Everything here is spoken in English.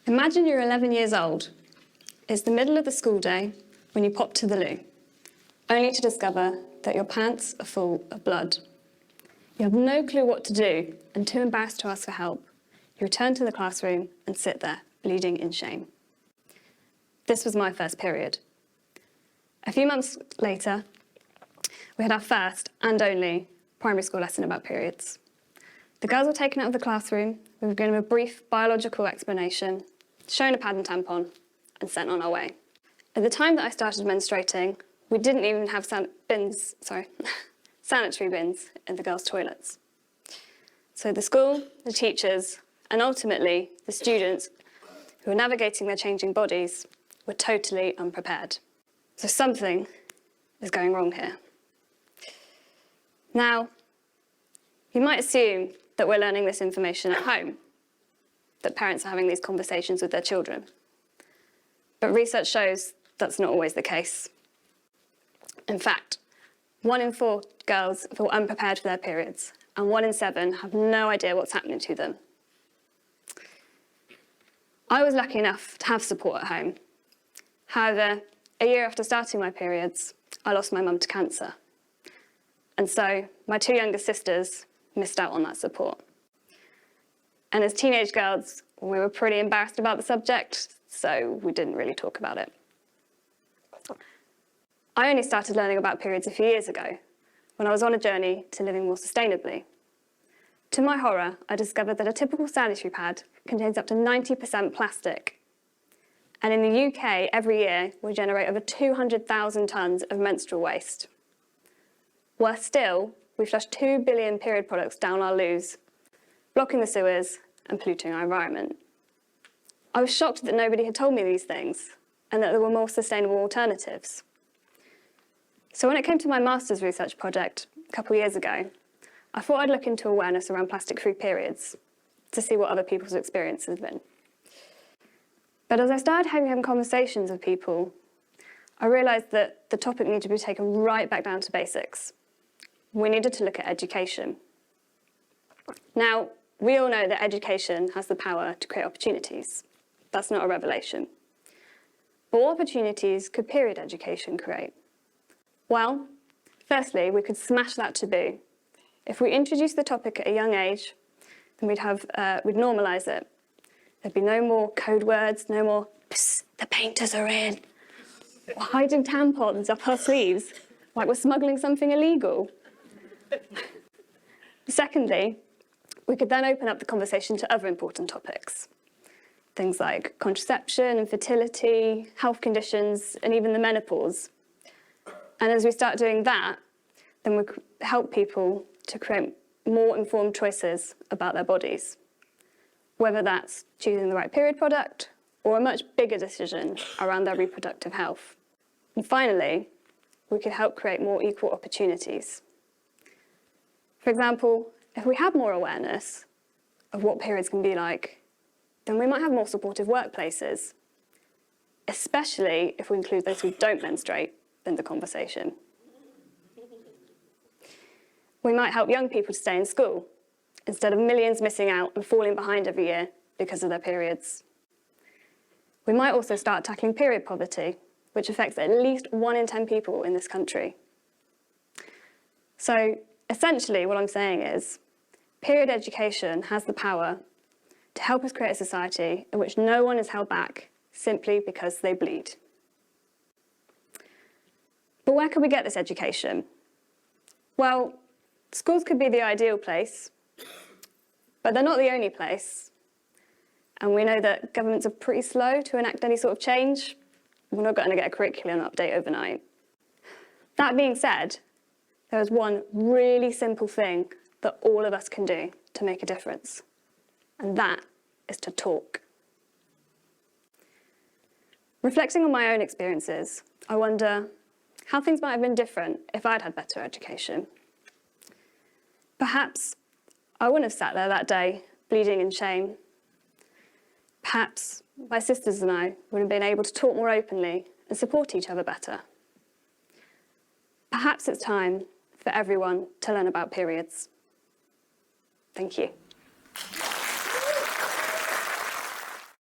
Imagine you're 11 years old. It's the middle of the school day when you pop to the loo, only to discover that your pants are full of blood. You have no clue what to do and too embarrassed to ask for help. You return to the classroom and sit there, bleeding in shame. This was my first period. A few months later, we had our first and only primary school lesson about periods. The girls were taken out of the classroom, we were given a brief biological explanation, shown a pad and tampon, and sent on our way. At the time that I started menstruating, we didn't even have sanitary bins in the girls' toilets. So the school, the teachers, and ultimately the students who were navigating their changing bodies were totally unprepared. So something is going wrong here. Now, you might assume that we're learning this information at home, that parents are having these conversations with their children. But research shows that's not always the case. In fact, 1 in 4 girls feel unprepared for their periods, and 1 in 7 have no idea what's happening to them. I was lucky enough to have support at home. However, a year after starting my periods, I lost my mum to cancer. And so my 2 younger sisters missed out on that support. And as teenage girls, we were pretty embarrassed about the subject, so we didn't really talk about it. I only started learning about periods a few years ago, when I was on a journey to living more sustainably. To my horror, I discovered that a typical sanitary pad contains up to 90% plastic. And in the UK, every year, we generate over 200,000 tonnes of menstrual waste. Worse still, we flush 2 billion period products down our loos, blocking the sewers and polluting our environment. I was shocked that nobody had told me these things and that there were more sustainable alternatives. So when it came to my master's research project a couple of years ago, I thought I'd look into awareness around plastic-free periods to see what other people's experiences have been. But as I started having conversations with people, I realised that the topic needed to be taken right back down to basics. We needed to look at education. Now, we all know that education has the power to create opportunities. That's not a revelation. But what opportunities could period education create? Well, firstly, we could smash that taboo. If we introduce the topic at a young age, then we'd normalise it. There'd be no more code words, no more, "Psst, the painters are in," or hiding tampons up our sleeves, like we're smuggling something illegal. Secondly, we could then open up the conversation to other important topics. Things like contraception and fertility, health conditions, and even the menopause. And as we start doing that, then we could help people to create more informed choices about their bodies, whether that's choosing the right period product or a much bigger decision around their reproductive health. And finally, we could help create more equal opportunities. For example, if we have more awareness of what periods can be like, then we might have more supportive workplaces, especially if we include those who don't menstruate in the conversation. We might help young people to stay in school, instead of millions missing out and falling behind every year because of their periods. We might also start tackling period poverty, which affects at least 1 in 10 people in this country. So essentially what I'm saying is, period education has the power to help us create a society in which no one is held back simply because they bleed. But where can we get this education? Well, schools could be the ideal place, but they're not the only place. And we know that governments are pretty slow to enact any sort of change. We're not going to get a curriculum update overnight. That being said, there is one really simple thing that all of us can do to make a difference, and that is to talk. Reflecting on my own experiences, I wonder how things might have been different if I'd had better education. Perhaps I wouldn't have sat there that day, bleeding in shame. Perhaps my sisters and I would have been able to talk more openly and support each other better. Perhaps it's time for everyone to learn about periods. Thank you.